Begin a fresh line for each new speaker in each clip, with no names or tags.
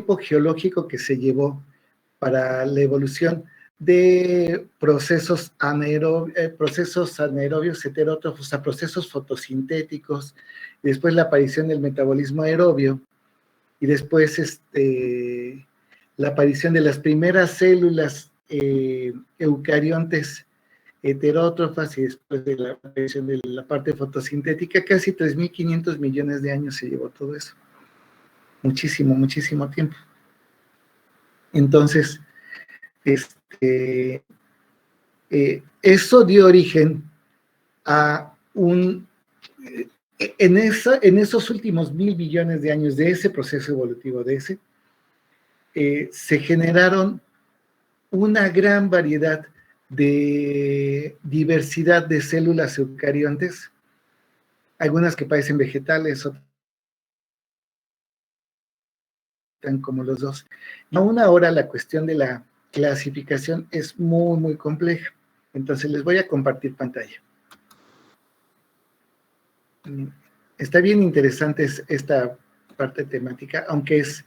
tiempo geológico que se llevó para la evolución de procesos anaerobios heterótrofos a procesos fotosintéticos, y después la aparición del metabolismo aerobio, y después la aparición de las primeras células eucariontes heterótrofas, y después de la aparición de la parte fotosintética, casi 3.500 millones de años se llevó todo eso. Muchísimo, muchísimo tiempo. Entonces, eso dio origen a en esos últimos 1.000 billones de años de ese proceso evolutivo, se generaron una gran variedad de diversidad de células eucariontes, algunas que parecen vegetales, otras como los dos. Y aún ahora la cuestión de la clasificación es muy, muy compleja. Entonces les voy a compartir pantalla. Está bien interesante esta parte temática, aunque es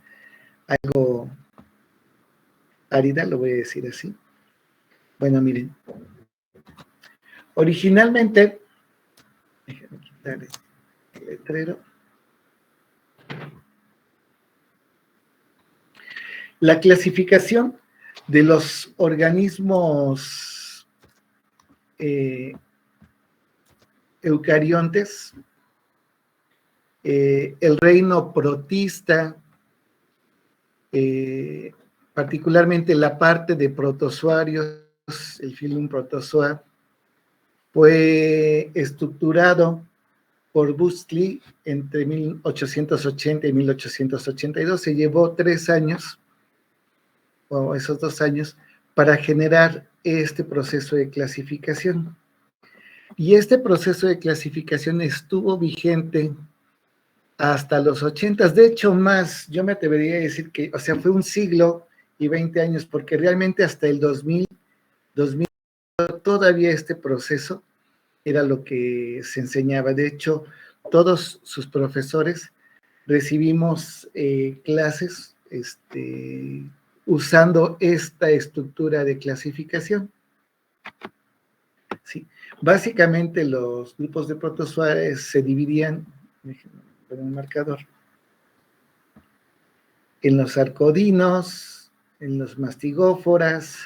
algo árida, lo voy a decir así. Bueno, miren. Originalmente, déjenme quitar el letrero. La clasificación de los organismos eucariontes, el reino protista, particularmente la parte de protozoarios, el filum Protozoa, fue estructurado por Buckley entre 1880 y 1882. Se llevó 3 años, o esos 2 años, para generar este proceso de clasificación. Y este proceso de clasificación estuvo vigente hasta los 80, de hecho más, yo me atrevería a decir que, o sea, fue un siglo y 20 años, porque realmente hasta el 2000 todavía este proceso era lo que se enseñaba. De hecho, todos sus profesores recibimos clases usando esta estructura de clasificación. Sí. Básicamente los grupos de protozoarios se dividían, déjenme poner un marcador, en los arcodinos, en los mastigóforas,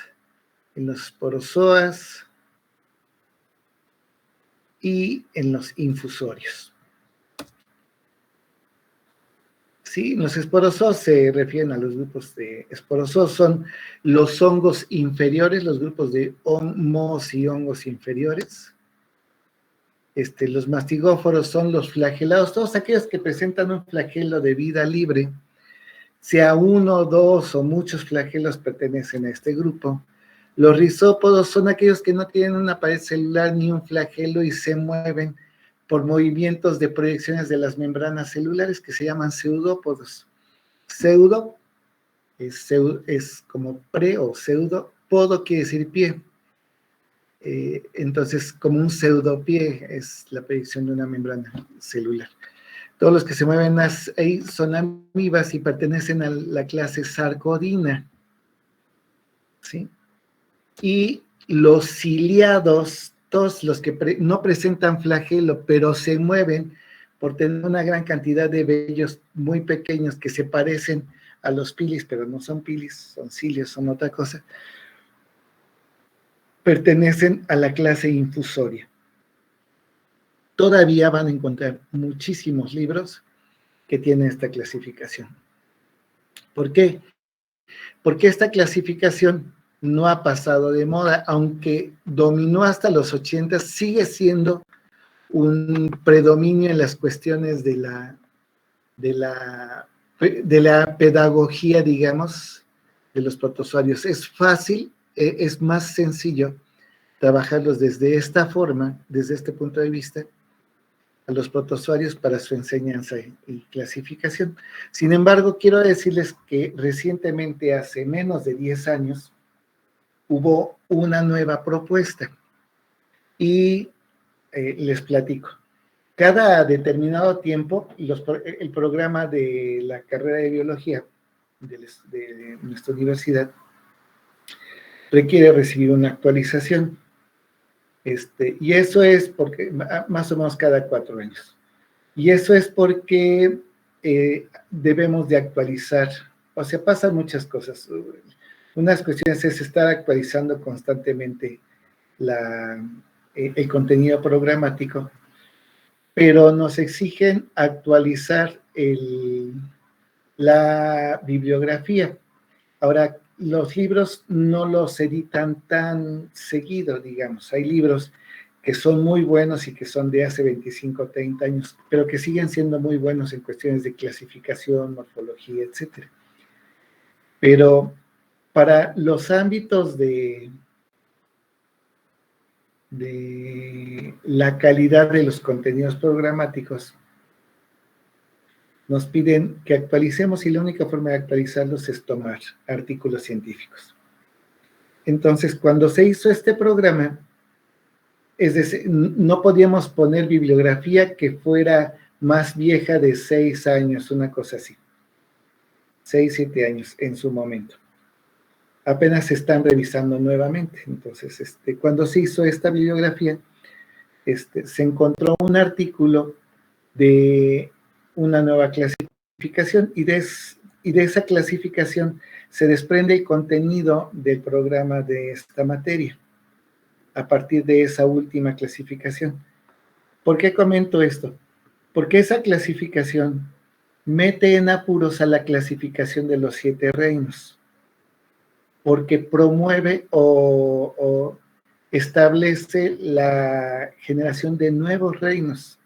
en los sporozoas y en los infusorios. Sí, los esporozoos se refieren a los grupos de esporozoos, son los hongos inferiores, los grupos de mohos y hongos inferiores. Los mastigóforos son los flagelados, todos aquellos que presentan un flagelo de vida libre, sea 1, 2 o muchos flagelos pertenecen a este grupo. Los rizópodos son aquellos que no tienen una pared celular ni un flagelo y se mueven por movimientos de proyecciones de las membranas celulares que se llaman pseudópodos. Pseudo es como pre o pseudo, podo quiere decir pie. Entonces, como un pseudopié es la proyección de una membrana celular. Todos los que se mueven ahí son amibas y pertenecen a la clase sarcodina, ¿sí? Y los ciliados, todos los que no presentan flagelo, pero se mueven por tener una gran cantidad de vellos muy pequeños que se parecen a los pilis, pero no son pilis, son cilios, son otra cosa, pertenecen a la clase infusoria. Todavía van a encontrar muchísimos libros que tienen esta clasificación. ¿Por qué? Porque esta clasificación no ha pasado de moda, aunque dominó hasta los 80, sigue siendo un predominio en las cuestiones de la pedagogía, digamos, de los protozoarios. Es fácil, es más sencillo trabajarlos desde esta forma, desde este punto de vista, a los protozoarios para su enseñanza y clasificación. Sin embargo, quiero decirles que recientemente, hace menos de 10 años, hubo una nueva propuesta y les platico. Cada determinado tiempo, el programa de la carrera de biología de nuestra universidad requiere recibir una actualización. Y eso es porque, más o menos cada 4 años. Y eso es porque debemos de actualizar, o sea, pasan muchas cosas. Unas cuestiones es estar actualizando constantemente el contenido programático, pero nos exigen actualizar la bibliografía. Ahora, los libros no los editan tan seguido, digamos. Hay libros que son muy buenos y que son de hace 25 o 30 años, pero que siguen siendo muy buenos en cuestiones de clasificación, morfología, etc. Pero para los ámbitos de la calidad de los contenidos programáticos, nos piden que actualicemos y la única forma de actualizarlos es tomar artículos científicos. Entonces, cuando se hizo este programa, es decir, no podíamos poner bibliografía que fuera más vieja de 6 años, una cosa así. 6, 7 años en su momento. Apenas se están revisando nuevamente. Entonces, cuando se hizo esta bibliografía, se encontró un artículo de una nueva clasificación y de esa clasificación se desprende el contenido del programa de esta materia a partir de esa última clasificación. ¿Por qué comento esto? Porque esa clasificación mete en apuros a la clasificación de los 7 reinos, porque promueve o establece la generación de nuevos reinos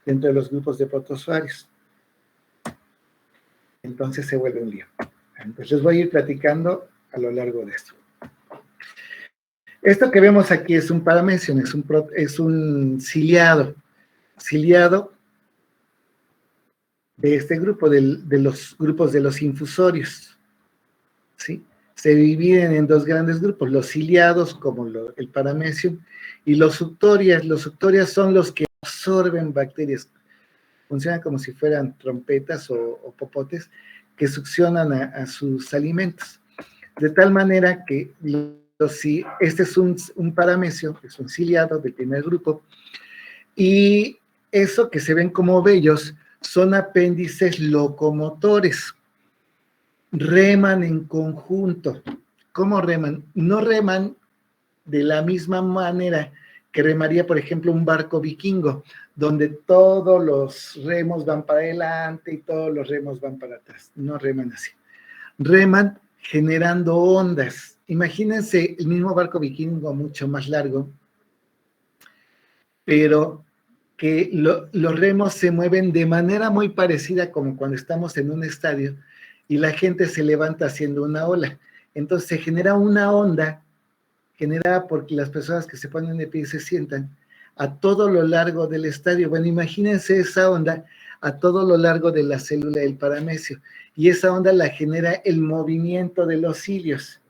dentro de los grupos de protousuarios. Entonces se vuelve un lío. Entonces les voy a ir platicando a lo largo de esto. Esto que vemos aquí es un paramesion, es un ciliado de este grupo, de los grupos de los infusorios, ¿sí? Se dividen en 2 grandes grupos, los ciliados, como el paramesion, y los suctorias. Los suctorias son los que absorben bacterias, funcionan como si fueran trompetas o popotes que succionan a sus alimentos. De tal manera que este es un paramesio, es un ciliado del primer grupo, y eso que se ven como vellos son apéndices locomotores. Reman en conjunto. ¿Cómo reman? No reman de la misma manera que remaría, por ejemplo, un barco vikingo, donde todos los remos van para adelante y todos los remos van para atrás. No reman así. Reman generando ondas. Imagínense el mismo barco vikingo mucho más largo, pero que los remos se mueven de manera muy parecida como cuando estamos en un estadio y la gente se levanta haciendo una ola. Entonces se genera una onda generada porque las personas que se ponen de pie y se sientan a todo lo largo del estadio. Bueno, imagínense esa onda a todo lo largo de la célula del paramecio, y esa onda la genera el movimiento de los cilios.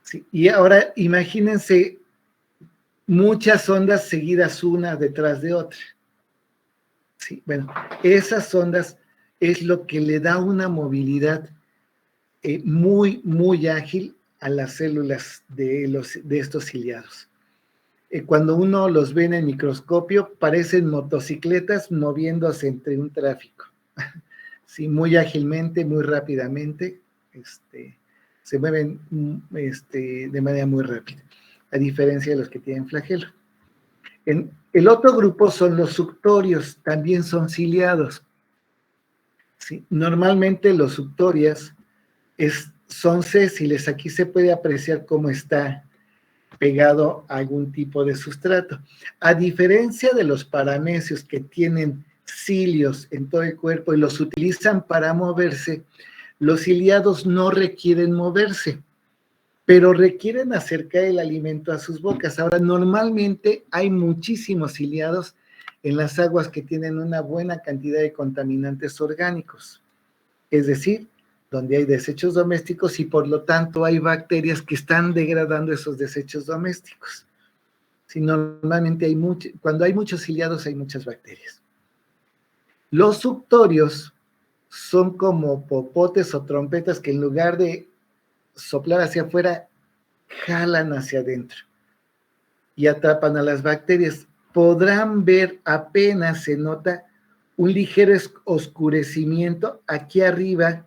¿Sí? Y ahora imagínense muchas ondas seguidas una detrás de otra. ¿Sí? Bueno, esas ondas es lo que le da una movilidad muy, muy ágil a las células de estos ciliados. Cuando uno los ve en el microscopio, parecen motocicletas moviéndose entre un tráfico. Sí, muy ágilmente, muy rápidamente, se mueven de manera muy rápida, a diferencia de los que tienen flagelo. El otro grupo son los suctorios, también son ciliados. ¿Sí? Normalmente los suctorias son sésiles, aquí se puede apreciar cómo está pegado a algún tipo de sustrato. A diferencia de los paramecios que tienen cilios en todo el cuerpo y los utilizan para moverse, los ciliados no requieren moverse, pero requieren acercar el alimento a sus bocas. Ahora, normalmente hay muchísimos ciliados en las aguas que tienen una buena cantidad de contaminantes orgánicos, es decir, donde hay desechos domésticos y por lo tanto hay bacterias que están degradando esos desechos domésticos. Si normalmente cuando hay muchos ciliados hay muchas bacterias. Los suctorios son como popotes o trompetas que en lugar de soplar hacia afuera, jalan hacia adentro y atrapan a las bacterias. Podrán ver, apenas se nota un ligero oscurecimiento aquí arriba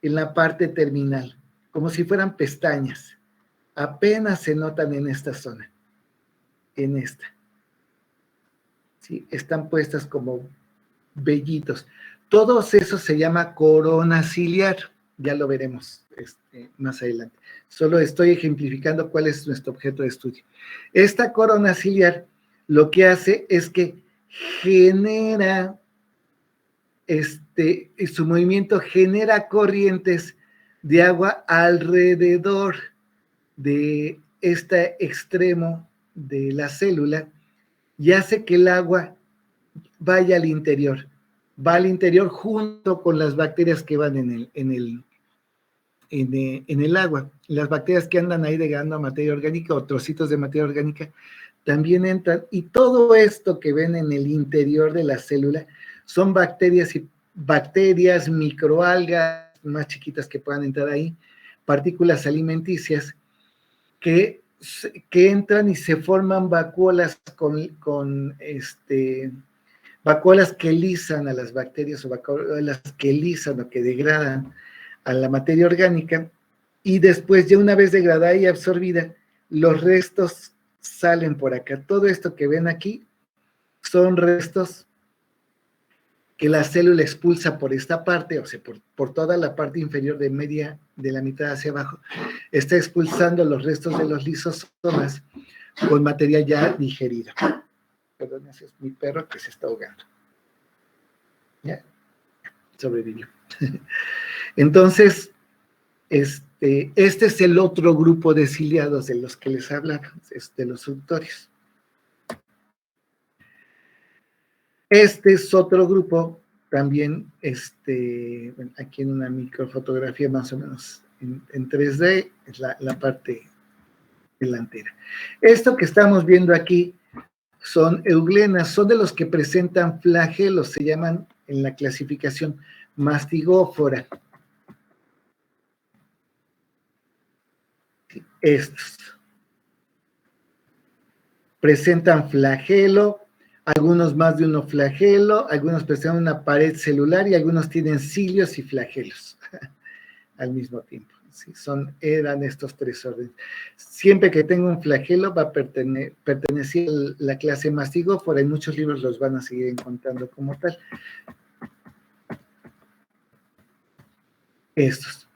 en la parte terminal, como si fueran pestañas. Apenas se notan en esta zona, en esta. ¿Sí? Están puestas como vellitos. Todos esos se llama corona ciliar, ya lo veremos más adelante. Solo estoy ejemplificando cuál es nuestro objeto de estudio. Esta corona ciliar lo que hace es que genera, su movimiento genera corrientes de agua alrededor de este extremo de la célula y hace que el agua vaya al interior. Va al interior junto con las bacterias que van en el agua. Las bacterias que andan ahí degradando materia orgánica o trocitos de materia orgánica también entran, y todo esto que ven en el interior de la célula son bacterias, microalgas más chiquitas que puedan entrar ahí, partículas alimenticias que entran y se forman vacuolas vacuolas que lisan a las bacterias o vacuolas que lisan o que degradan a la materia orgánica, y después, ya una vez degradada y absorbida, los restos salen por acá. Todo esto que ven aquí son restos que la célula expulsa por esta parte, o sea, por toda la parte inferior de la mitad hacia abajo, está expulsando los restos de los lisosomas con material ya digerido. Perdón, ese es mi perro que se está ahogando. Ya, sobrevivió. Entonces, este es el otro grupo de ciliados de los que les hablaba, de los suctorios. Este es otro grupo, también, aquí en una microfotografía más o menos en 3D, es la parte delantera. Esto que estamos viendo aquí son euglenas, son de los que presentan flagelos, se llaman en la clasificación mastigófora. Estos presentan flagelo, algunos más de uno flagelo, algunos presentan una pared celular y algunos tienen cilios y flagelos al mismo tiempo. ¿Sí? Eran estos tres órdenes. Siempre que tenga un flagelo va a pertenecer a la clase mastigófora, en muchos libros los van a seguir encontrando como tal. Estos.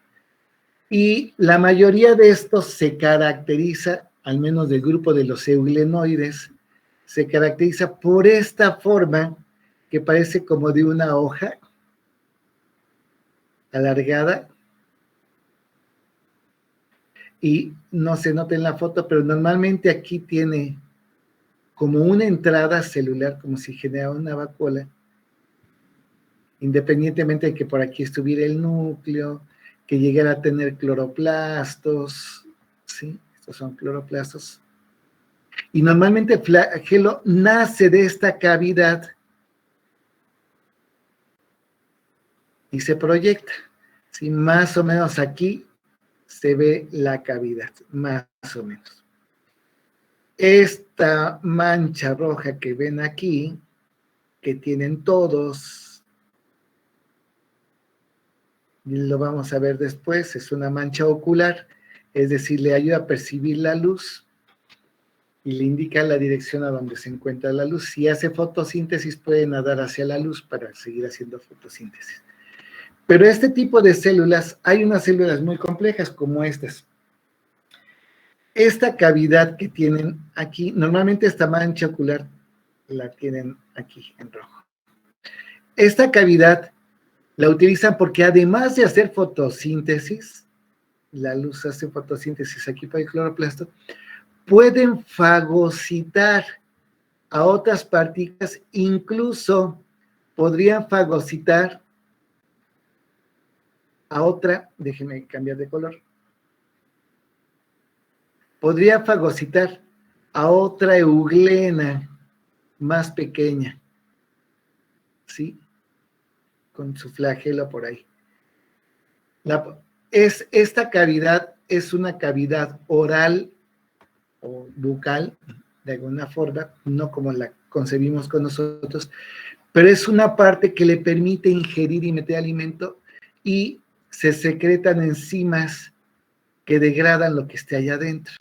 Y la mayoría de estos se caracteriza, al menos del grupo de los euglenoides, se caracteriza por esta forma que parece como de una hoja alargada, y no se nota en la foto, pero normalmente aquí tiene como una entrada celular, como si generara una vacuola, independientemente de que por aquí estuviera el núcleo, que llegara a tener cloroplastos, ¿sí? Estos son cloroplastos. Y normalmente el flagelo nace de esta cavidad y se proyecta, ¿sí? Más o menos aquí se ve la cavidad, más o menos. Esta mancha roja que ven aquí, que tienen todos, lo vamos a ver después, es una mancha ocular, es decir, le ayuda a percibir la luz y le indica la dirección a donde se encuentra la luz. Si hace fotosíntesis, puede nadar hacia la luz para seguir haciendo fotosíntesis. Pero este tipo de células, hay unas células muy complejas como estas. Esta cavidad que tienen aquí, normalmente esta mancha ocular la tienen aquí en rojo. Esta cavidad la utilizan porque además de hacer fotosíntesis, la luz hace fotosíntesis aquí para el cloroplasto, pueden fagocitar a otras partículas, incluso podrían fagocitar a otra, déjenme cambiar de color, podría fagocitar a otra euglena más pequeña, ¿sí? con su flagelo por ahí. Esta cavidad es una cavidad oral o bucal, de alguna forma, no como la concebimos con nosotros, pero es una parte que le permite ingerir y meter alimento y se secretan enzimas que degradan lo que esté allá adentro.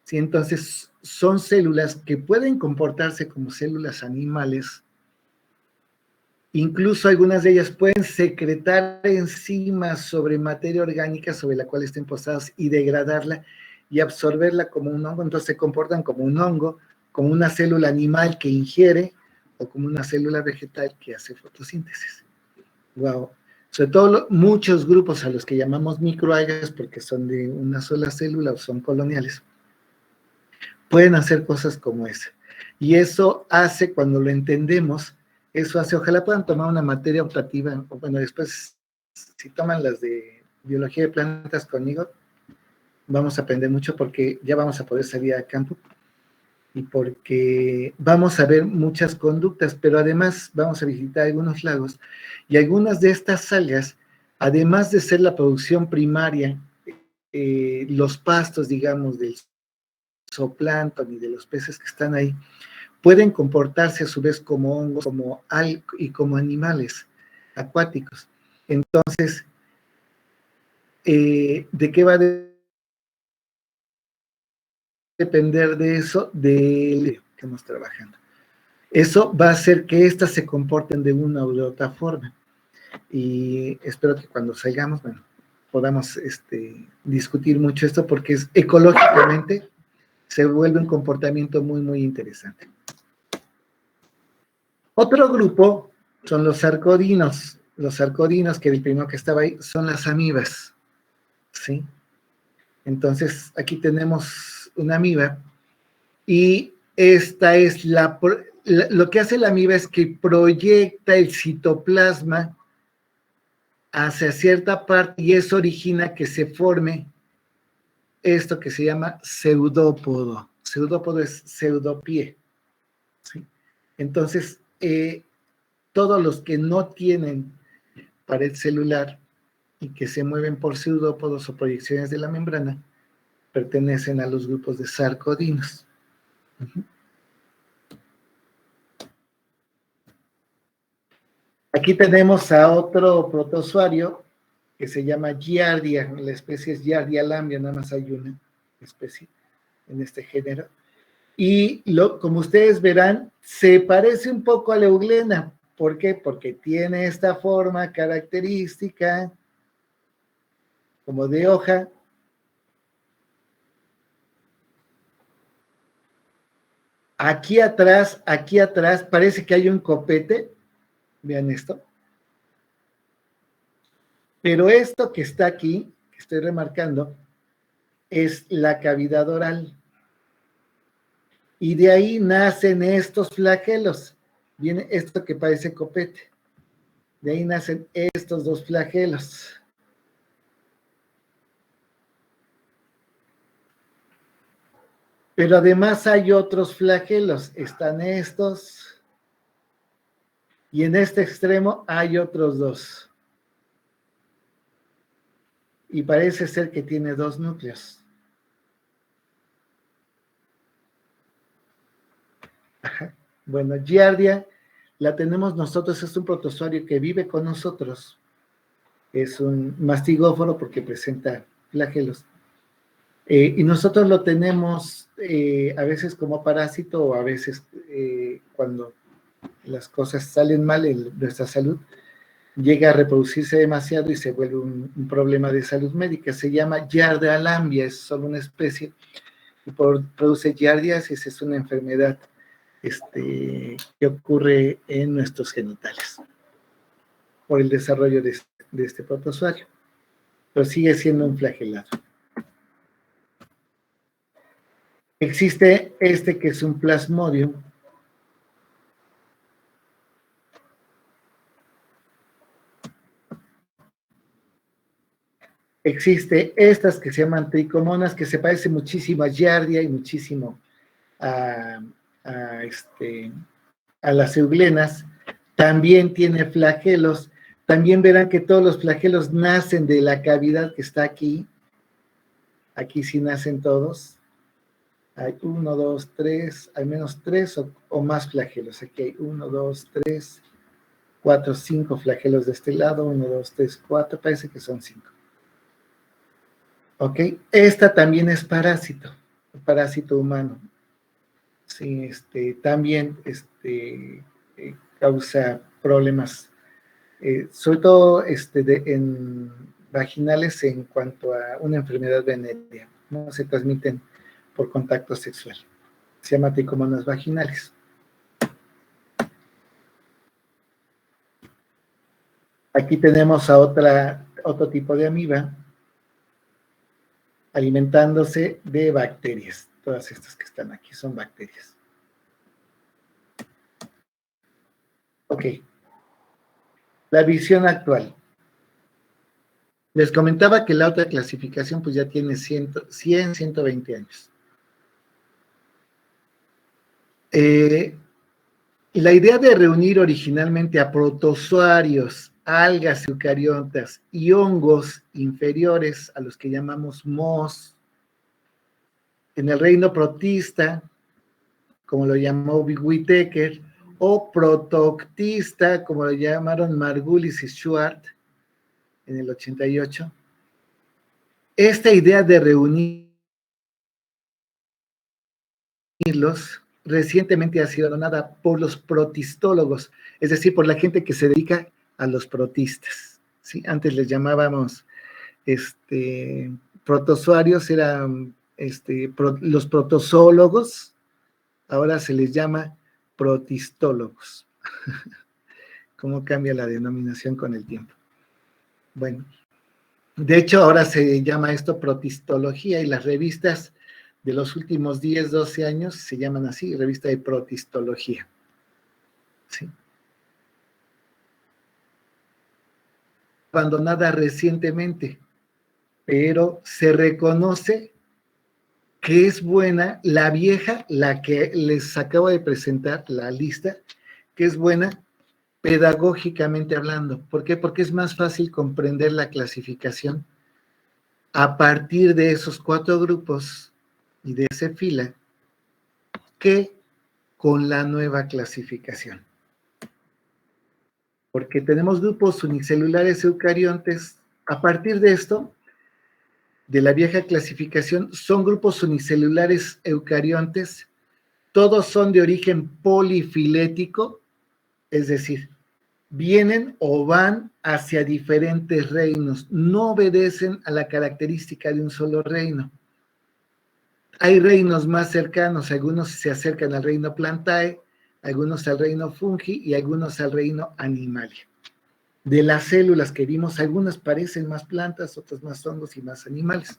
¿Sí? Entonces, son células que pueden comportarse como células animales. Incluso algunas de ellas pueden secretar enzimas sobre materia orgánica sobre la cual estén posadas y degradarla y absorberla como un hongo. Entonces se comportan como un hongo, como una célula animal que ingiere o como una célula vegetal que hace fotosíntesis. Wow. Sobre todo muchos grupos a los que llamamos microalgas, porque son de una sola célula o son coloniales, pueden hacer cosas como esa. Y eso hace, cuando lo entendemos, eso hace, ojalá puedan tomar una materia optativa, o bueno, después, si toman las de biología de plantas conmigo, vamos a aprender mucho porque ya vamos a poder salir a campo y porque vamos a ver muchas conductas, pero además vamos a visitar algunos lagos y algunas de estas algas, además de ser la producción primaria, los pastos, digamos, del zooplancton y de los peces que están ahí, pueden comportarse a su vez como hongos, como y como animales acuáticos. Entonces, ¿de qué va a depender de eso? Del que estamos trabajando. Eso va a hacer que éstas se comporten de una u otra forma. Y espero que cuando salgamos, bueno, podamos discutir mucho esto porque ecológicamente se vuelve un comportamiento muy, muy interesante. Otro grupo son los sarcodinos. Los sarcodinos, que el primero que estaba ahí, son las amibas, ¿sí? Entonces, aquí tenemos una amiba y esta es lo que hace la amiba es que proyecta el citoplasma hacia cierta parte y eso origina que se forme esto que se llama pseudópodo. Pseudópodo es pseudopie, ¿sí? Entonces, todos los que no tienen pared celular y que se mueven por pseudópodos o proyecciones de la membrana, pertenecen a los grupos de sarcodinos. Aquí tenemos a otro protozoario que se llama Giardia, la especie es Giardia lambia, nada más hay una especie en este género. Y como ustedes verán, se parece un poco a la euglena. ¿Por qué? Porque tiene esta forma característica como de hoja. Aquí atrás, parece que hay un copete. Vean esto. Pero esto que está aquí, que estoy remarcando, es la cavidad oral. Y de ahí nacen estos flagelos. Viene esto que parece copete. De ahí nacen estos dos flagelos. Pero además hay otros flagelos. Están estos. Y en este extremo hay otros dos. Y parece ser que tiene dos núcleos. Bueno, Giardia la tenemos nosotros, es un protozoario que vive con nosotros. Es un mastigóforo porque presenta flagelos. Y nosotros lo tenemos a veces como parásito o a veces cuando las cosas salen mal en nuestra salud, llega a reproducirse demasiado y se vuelve un problema de salud médica. Se llama Giardia lambia, es solo una especie y produce giardiasis, es una enfermedad que ocurre en nuestros genitales por el desarrollo de este protozoario, pero sigue siendo un flagelado. Existe que es un plasmodium. Existe estas que se llaman tricomonas, que se parecen muchísimo a Giardia y muchísimo a las euglenas. También tiene flagelos, También verán que todos los flagelos nacen de la cavidad que está aquí. Aquí sí nacen todos. Hay 1, 2, 3, al menos 3 o más flagelos. Aquí hay 1, 2, 3, 4, 5 flagelos de este lado. 1, 2, 3, 4. Parece que son 5. ¿Ok? Esta también es parásito humano. Sí, también causa problemas, sobre todo en vaginales en cuanto a una enfermedad venérea. No se transmiten por contacto sexual. Se llama tricomonas vaginales. Aquí tenemos a otro tipo de amiba alimentándose de bacterias. Todas estas que están aquí son bacterias. Ok. La visión actual. Les comentaba que la otra clasificación pues ya tiene 100, 120 años. La idea de reunir originalmente a protozoarios, algas eucariotas y hongos inferiores a los que llamamos mohos en el reino protista, como lo llamó Whittaker, o protoctista, como lo llamaron Margulis y Schwartz en el 88. Esta idea de reunirlos recientemente ha sido donada por los protistólogos, es decir, por la gente que se dedica a los protistas. ¿Sí? Antes les llamábamos protozoarios, eran los protozoólogos, ahora se les llama protistólogos. ¿Cómo cambia la denominación con el tiempo? Bueno, de hecho ahora se llama esto protistología y las revistas de los últimos 10, 12 años se llaman así, revista de protistología. ¿Sí? Abandonada recientemente, pero se reconoce que es buena la vieja, la que les acabo de presentar, la lista, que es buena pedagógicamente hablando. ¿Por qué? Porque es más fácil comprender la clasificación a partir de esos 4 grupos y de esa fila que con la nueva clasificación. Porque tenemos grupos unicelulares eucariontes. A partir de esto, de la vieja clasificación, son grupos unicelulares eucariontes. Todos son de origen polifilético, es decir, vienen o van hacia diferentes reinos, no obedecen a la característica de un solo reino. Hay reinos más cercanos, algunos se acercan al reino Plantae, algunos al reino Fungi y algunos al reino Animalia. De las células que vimos, algunas parecen más plantas, otras más hongos y más animales.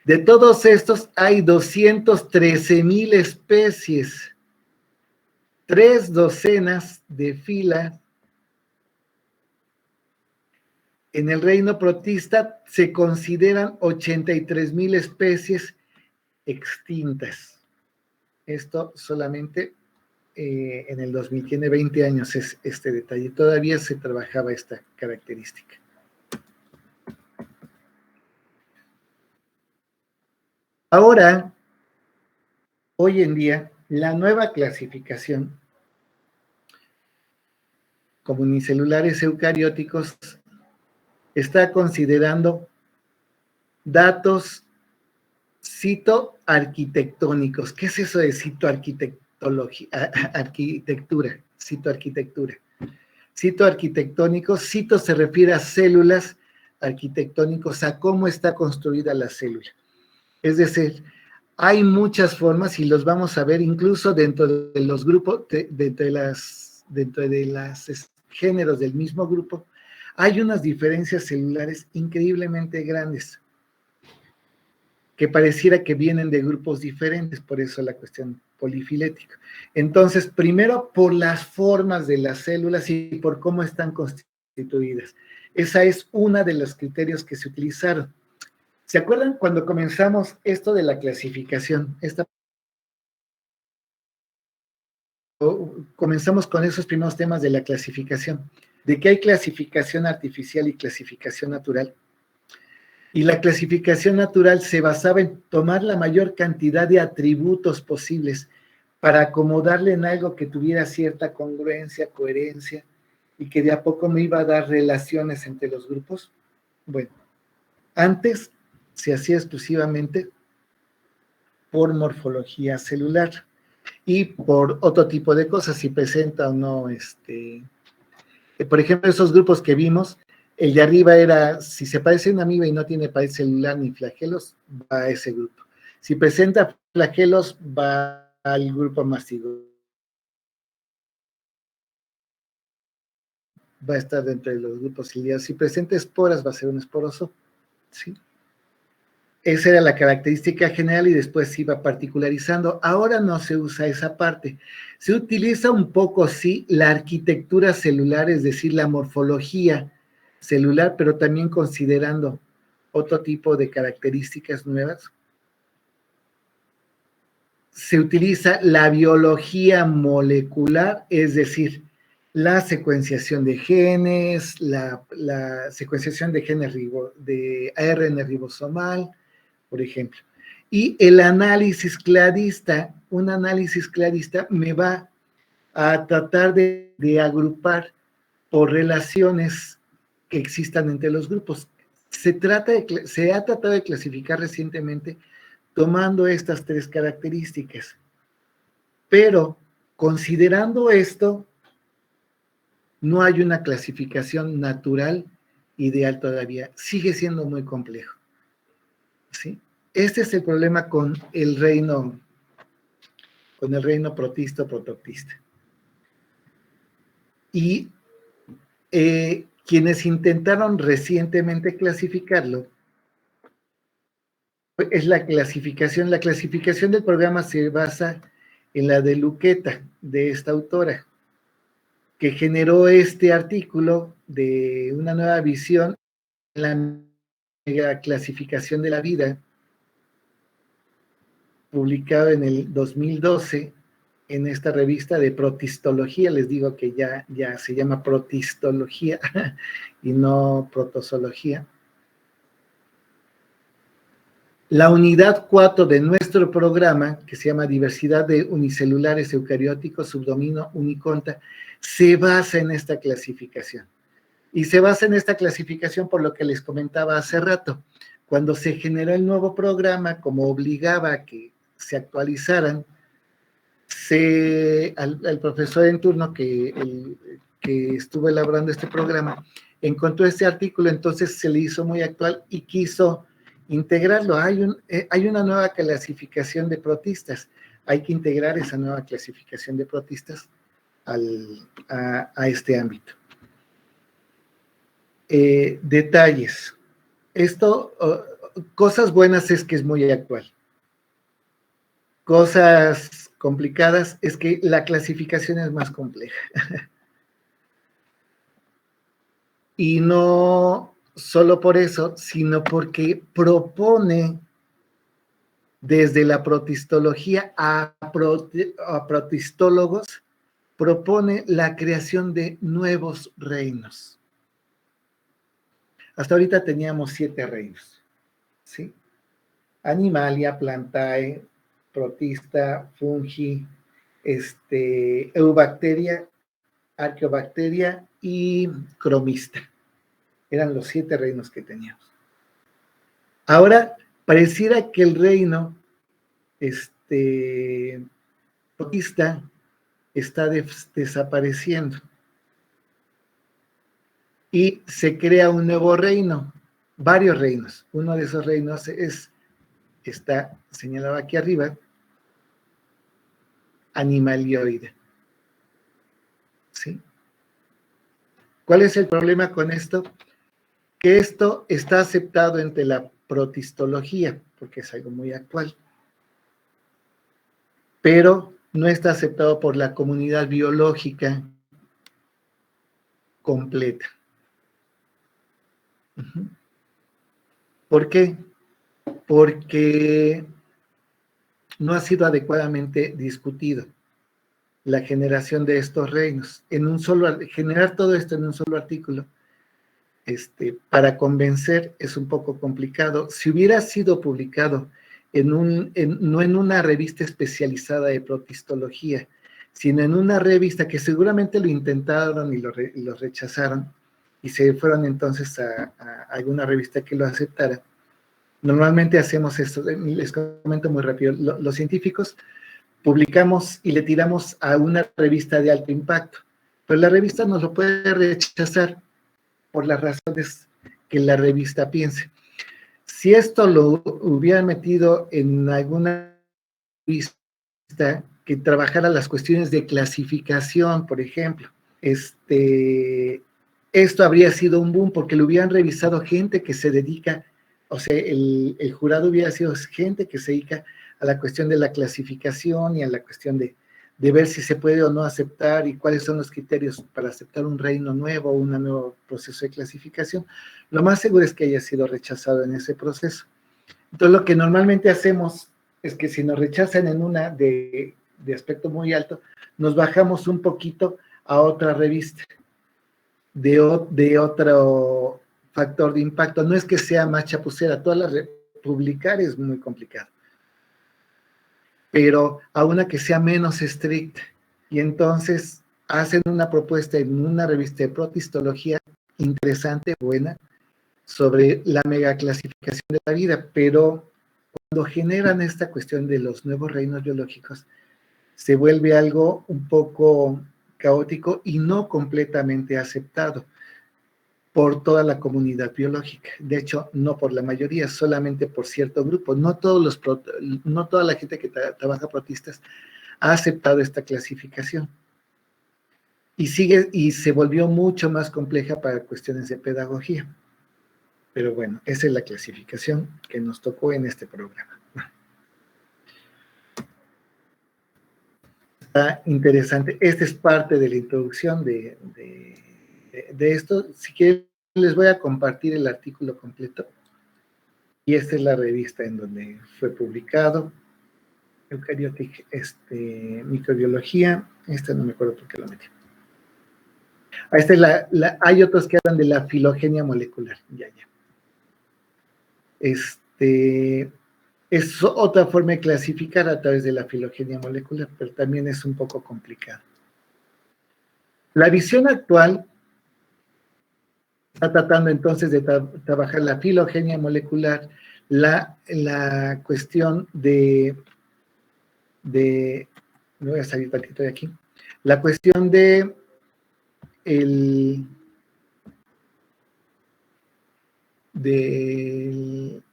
De todos estos hay 213,000 especies, 3 docenas de filas. En el reino protista se consideran 83,000 especies extintas. Esto solamente en el 2000, tiene 20 años es este detalle. Todavía se trabajaba esta característica. Ahora, hoy en día, la nueva clasificación como unicelulares eucarióticos está considerando datos citoarquitectónicos. ¿Qué es eso de arquitectura? Citoarquitectura. Citoarquitectónicos, cito se refiere a células, arquitectónicos a cómo está construida la célula. Es decir, hay muchas formas y los vamos a ver incluso dentro de los grupos, dentro de los géneros del mismo grupo, hay unas diferencias celulares increíblemente grandes que pareciera que vienen de grupos diferentes, por eso la cuestión polifilética. Entonces, primero por las formas de las células y por cómo están constituidas. Esa es una de los criterios que se utilizaron. ¿Se acuerdan cuando comenzamos esto de la clasificación? Esta comenzamos con esos primeros temas de la clasificación, de que hay clasificación artificial y clasificación natural. Y la clasificación natural se basaba en tomar la mayor cantidad de atributos posibles para acomodarle en algo que tuviera cierta congruencia, coherencia, y que de a poco me iba a dar relaciones entre los grupos. Bueno, antes se hacía exclusivamente por morfología celular y por otro tipo de cosas, si presenta o no, por ejemplo, esos grupos que vimos, el de arriba era, si se parece a una amiba y no tiene pared celular ni flagelos, va a ese grupo. Si presenta flagelos, va al grupo mastigo. Va a estar dentro de los grupos ciliados. Si presenta esporas, va a ser un esporoso. ¿Sí? Esa era la característica general y después se iba particularizando. Ahora no se usa esa parte. Se utiliza un poco, sí, la arquitectura celular, es decir, la morfología celular, pero también considerando otro tipo de características nuevas. Se utiliza la biología molecular, es decir, la secuenciación de genes, la secuenciación de genes de ARN ribosomal, por ejemplo. Y el análisis cladista, un análisis cladista me va a tratar de agrupar por relaciones que existan entre los grupos. Se ha tratado de clasificar recientemente tomando estas tres características, pero considerando esto, no hay una clasificación natural ideal todavía. Sigue siendo muy complejo. ¿Sí? Este es el problema con el reino protista o protoctista. Y quienes intentaron recientemente clasificarlo, es la clasificación. La clasificación del programa se basa en la de Luqueta, de esta autora, que generó este artículo de una nueva visión en la clasificación de la vida, publicado en el 2012 en esta revista de protistología. Les digo que ya se llama protistología y no protozoología. La unidad 4 de nuestro programa, que se llama Diversidad de Unicelulares Eucarióticos, subdominio Uniconta, se basa en esta clasificación. Y se basa en esta clasificación por lo que les comentaba hace rato. Cuando se generó el nuevo programa, como obligaba a que se actualizaran, al profesor en turno que estuvo elaborando este programa, encontró este artículo, entonces se le hizo muy actual y quiso integrarlo. Hay una nueva clasificación de protistas, hay que integrar esa nueva clasificación de protistas a este ámbito. Detalles. Esto, cosas buenas es que es muy actual. Cosas complicadas es que la clasificación es más compleja. Y no solo por eso, sino porque propone desde la protistología a protistólogos, propone la creación de nuevos reinos. Hasta ahorita teníamos 7 reinos, ¿sí? Animalia, Plantae, Protista, Fungi, Eubacteria, Arqueobacteria y Cromista. Eran los 7 reinos que teníamos. Ahora, pareciera que el reino protista está desapareciendo. Y se crea un nuevo reino, varios reinos. Uno de esos reinos está señalado aquí arriba, animalioide. ¿Sí? ¿Cuál es el problema con esto? Que esto está aceptado entre la protistología, porque es algo muy actual, pero no está aceptado por la comunidad biológica completa. ¿Por qué? Porque no ha sido adecuadamente discutido. la generación de estos reinos, generar todo esto en un solo artículo, para convencer es un poco complicado. Si hubiera sido publicado no en una revista especializada de protistología, sino en una revista que seguramente lo intentaron y lo rechazaron, y se fueron entonces a alguna revista que lo aceptara. Normalmente hacemos esto, les comento muy rápido, los científicos publicamos y le tiramos a una revista de alto impacto, pero la revista nos lo puede rechazar por las razones que la revista piense. Si esto lo hubieran metido en alguna revista que trabajara las cuestiones de clasificación, por ejemplo, esto habría sido un boom porque lo hubieran revisado gente que se dedica, o sea, el jurado hubiera sido gente que se dedica a la cuestión de la clasificación y a la cuestión de ver si se puede o no aceptar y cuáles son los criterios para aceptar un reino nuevo o un nuevo proceso de clasificación. Lo más seguro es que haya sido rechazado en ese proceso. Entonces, lo que normalmente hacemos es que si nos rechazan en una de aspecto muy alto, nos bajamos un poquito a otra revista de otro factor de impacto. No es que sea más chapucera, publicar es muy complicado, pero a una que sea menos estricta. Y entonces hacen una propuesta en una revista de protistología interesante, buena, sobre la megaclasificación de la vida, pero cuando generan esta cuestión de los nuevos reinos biológicos, se vuelve algo un poco caótico y no completamente aceptado por toda la comunidad biológica. De hecho, no por la mayoría, solamente por cierto grupo. No toda la gente que trabaja protistas ha aceptado esta clasificación. Y se volvió mucho más compleja para cuestiones de pedagogía. Pero bueno, esa es la clasificación que nos tocó en este programa. Está interesante. Esta es parte de la introducción de esto. Si quieren, les voy a compartir el artículo completo. Y esta es la revista en donde fue publicado. Eukaryotic, microbiología. Esta no me acuerdo por qué lo metí. Hay otros que hablan de la filogenia molecular. Ya. Es otra forma de clasificar a través de la filogenia molecular, pero también es un poco complicado. La visión actual está tratando entonces de trabajar la filogenia molecular, la cuestión me voy a salir tantito de aquí, la cuestión de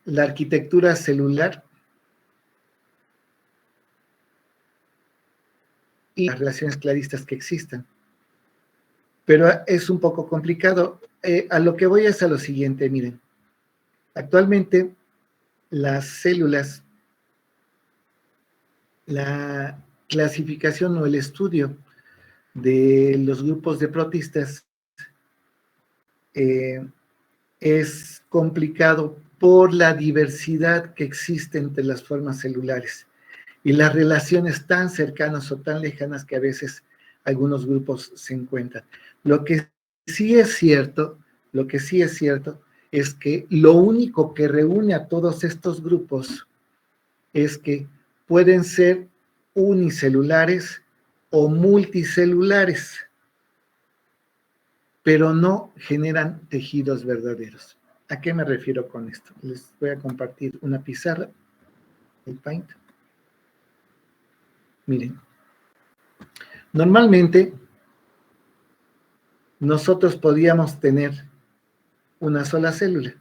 la arquitectura celular y las relaciones claristas que existan. Pero es un poco complicado. A lo que voy es a lo siguiente, miren. Actualmente, las células, la clasificación o el estudio de los grupos de protistas es complicado por la diversidad que existe entre las formas celulares y las relaciones tan cercanas o tan lejanas que a veces algunos grupos se encuentran. Lo que sí es cierto es que lo único que reúne a todos estos grupos es que pueden ser unicelulares o multicelulares, pero no generan tejidos verdaderos. ¿A qué me refiero con esto? Les voy a compartir una pizarra, el Paint. Miren, normalmente nosotros podríamos tener una sola célula.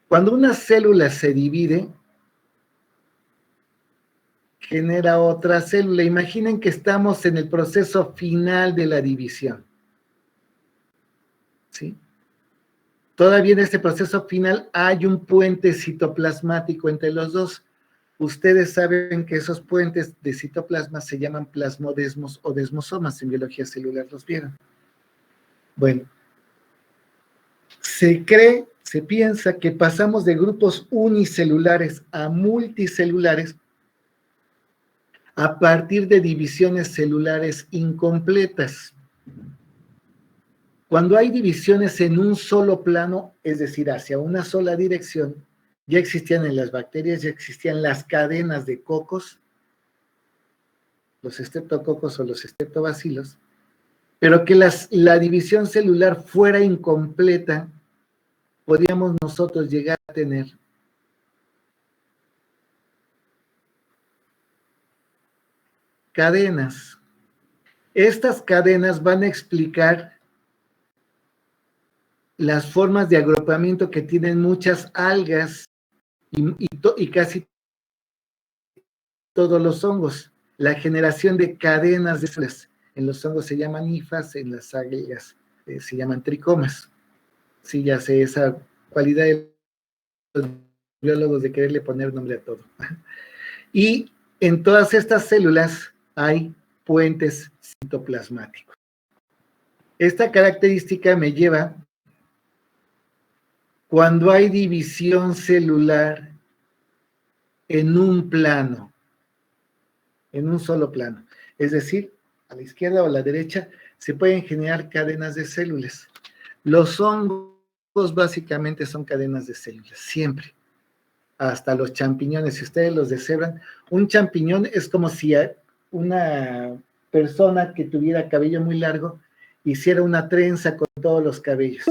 Cuando una célula se divide, genera otra célula. Imaginen que estamos en el proceso final de la división. ¿Sí? Todavía en este proceso final hay un puente citoplasmático entre los dos. Ustedes saben que esos puentes de citoplasma se llaman plasmodesmos o desmosomas, en biología celular los vieron. Bueno, se piensa que pasamos de grupos unicelulares a multicelulares a partir de divisiones celulares incompletas. Cuando hay divisiones en un solo plano, es decir, hacia una sola dirección, ya existían en las bacterias, ya existían las cadenas de cocos, los estreptococos o los estreptobacilos, pero que la división celular fuera incompleta, podríamos nosotros llegar a tener cadenas. Estas cadenas van a explicar las formas de agrupamiento que tienen muchas algas y casi todos los hongos. La generación de cadenas de células. En los hongos se llaman hifas, en las algas se llaman tricomas. Sí, ya sé esa cualidad de los biólogos de quererle poner nombre a todo. Y en todas estas células hay puentes citoplasmáticos. Esta característica me lleva, cuando hay división celular en un plano, en un solo plano, es decir, a la izquierda o a la derecha, se pueden generar cadenas de células. Los hongos básicamente son cadenas de células, siempre. Hasta los champiñones, si ustedes los deshebran, un champiñón es como si una persona que tuviera cabello muy largo hiciera una trenza con todos los cabellos.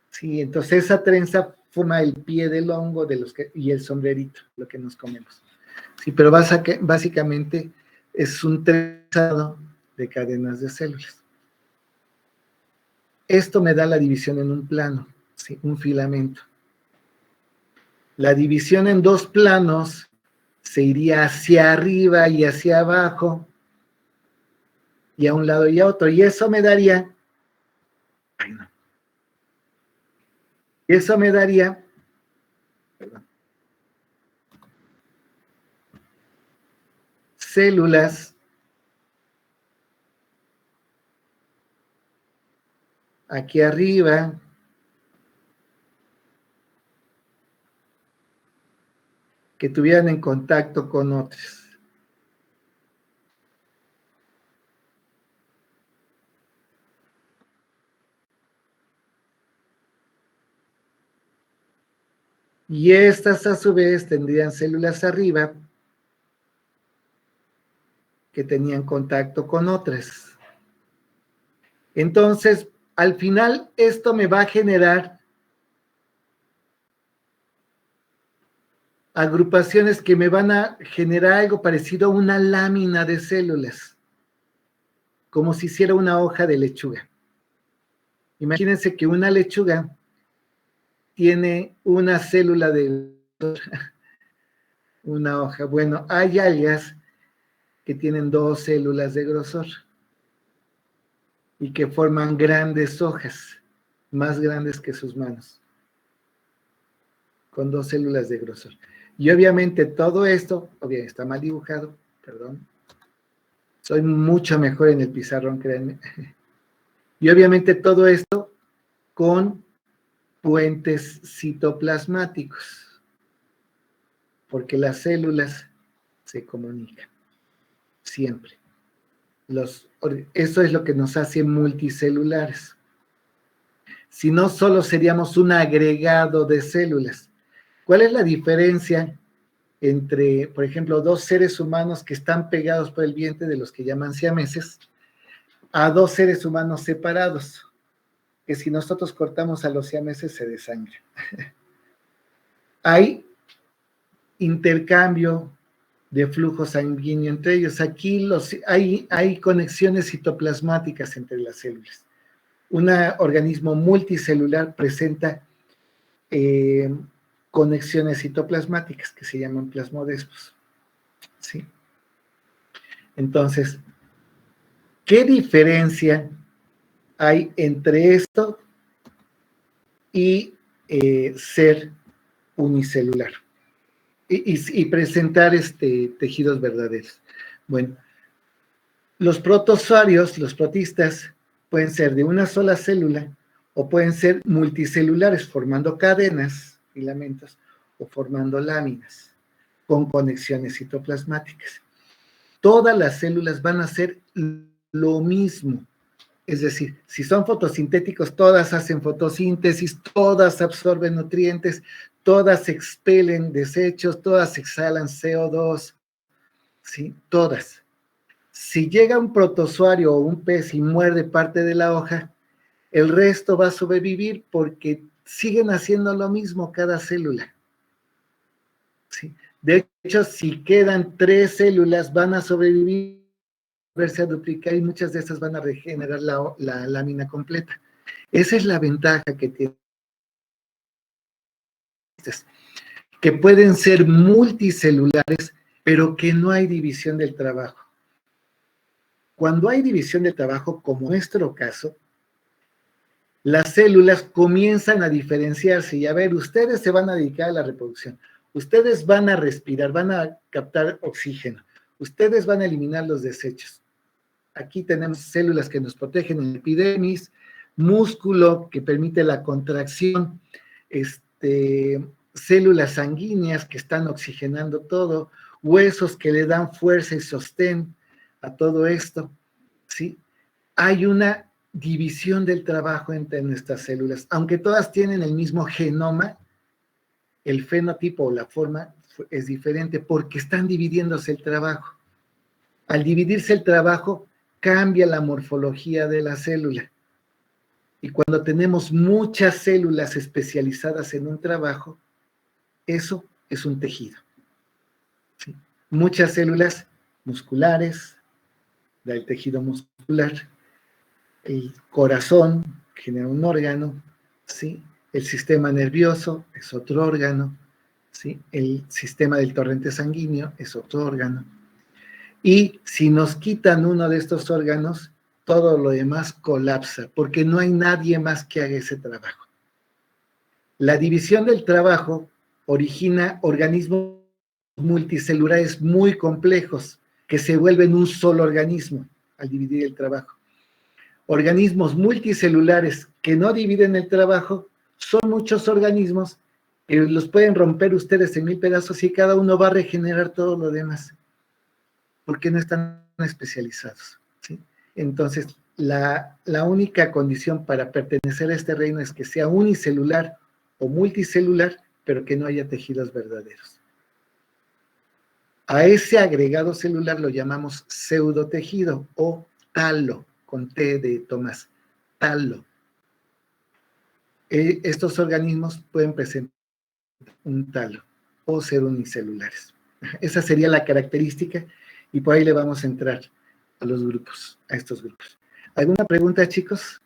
Sí, entonces esa trenza forma el pie del hongo y el sombrerito, lo que nos comemos. Sí, pero básicamente es un trenzado de cadenas de células. Esto me da la división en un plano, ¿sí? Un filamento. La división en dos planos se iría hacia arriba y hacia abajo, y a un lado y a otro, y eso me daría, células aquí arriba, que tuvieran en contacto con otras. Y estas a su vez tendrían células arriba que tenían contacto con otras. Entonces, al final, esto me va a generar agrupaciones que me van a generar algo parecido a una lámina de células, como si hiciera una hoja de lechuga. Imagínense que una lechuga tiene una célula de una hoja. Bueno, hay algas que tienen 2 células de grosor y que forman grandes hojas, más grandes que sus manos, con 2 células de grosor. Y obviamente todo esto, obviamente está mal dibujado, perdón, soy mucho mejor en el pizarrón, créanme. Y obviamente todo esto con puentes citoplasmáticos, porque las células se comunican, siempre. Eso es lo que nos hace multicelulares. Si no, solo seríamos un agregado de células. ¿Cuál es la diferencia entre, por ejemplo, 2 seres humanos que están pegados por el vientre, de los que llaman siameses, a 2 seres humanos separados? Que si nosotros cortamos a los siameses se desangran. Hay intercambio de flujo sanguíneo entre ellos. Aquí hay conexiones citoplasmáticas entre las células. Un organismo multicelular presenta conexiones citoplasmáticas que se llaman plasmodespos. ¿Sí? Entonces, ¿qué diferencia hay entre esto y ser unicelular? Y presentar tejidos verdaderos. Bueno, los protozoarios, los protistas, pueden ser de una sola célula o pueden ser multicelulares, formando cadenas, filamentos, o formando láminas con conexiones citoplasmáticas. todas las células van a hacer lo mismo. Es decir, si son fotosintéticos, todas hacen fotosíntesis, todas absorben nutrientes, todas expelen desechos, todas exhalan CO2, ¿sí? Todas. Si llega un protozoario o un pez y muerde parte de la hoja, el resto va a sobrevivir porque siguen haciendo lo mismo cada célula, ¿sí? De hecho, si quedan 3 células, van a sobrevivir, verse a duplicar y muchas de esas van a regenerar la lámina completa. Esa es la ventaja que tienen, que pueden ser multicelulares, pero que no hay división del trabajo. Cuando hay división del trabajo, como en nuestro caso, las células comienzan a diferenciarse y a ver, ustedes se van a dedicar a la reproducción, ustedes van a respirar, van a captar oxígeno, ustedes van a eliminar los desechos. Aquí tenemos células que nos protegen en el epidermis, músculo que permite la contracción, células sanguíneas que están oxigenando todo, huesos que le dan fuerza y sostén a todo esto, ¿sí? Hay una división del trabajo entre nuestras células, aunque todas tienen el mismo genoma, el fenotipo o la forma es diferente porque están dividiéndose el trabajo. Al dividirse el trabajo, cambia la morfología de la célula. Y cuando tenemos muchas células especializadas en un trabajo, eso es un tejido. ¿Sí? Muchas células musculares, del tejido muscular, el corazón genera un órgano, ¿sí? El sistema nervioso es otro órgano, ¿sí? El sistema del torrente sanguíneo es otro órgano. Y si nos quitan uno de estos órganos, todo lo demás colapsa, porque no hay nadie más que haga ese trabajo. La división del trabajo origina organismos multicelulares muy complejos, que se vuelven un solo organismo al dividir el trabajo. Organismos multicelulares que no dividen el trabajo son muchos organismos que los pueden romper ustedes en 1000 pedazos y cada uno va a regenerar todo lo demás, porque no están especializados, ¿sí? Entonces, la única condición para pertenecer a este reino es que sea unicelular o multicelular, pero que no haya tejidos verdaderos. A ese agregado celular lo llamamos pseudotejido o talo, con T de Tomás, talo. Estos organismos pueden presentar un talo o ser unicelulares. Esa sería la característica y por ahí le vamos a entrar a los grupos, a estos grupos. ¿Alguna pregunta, chicos?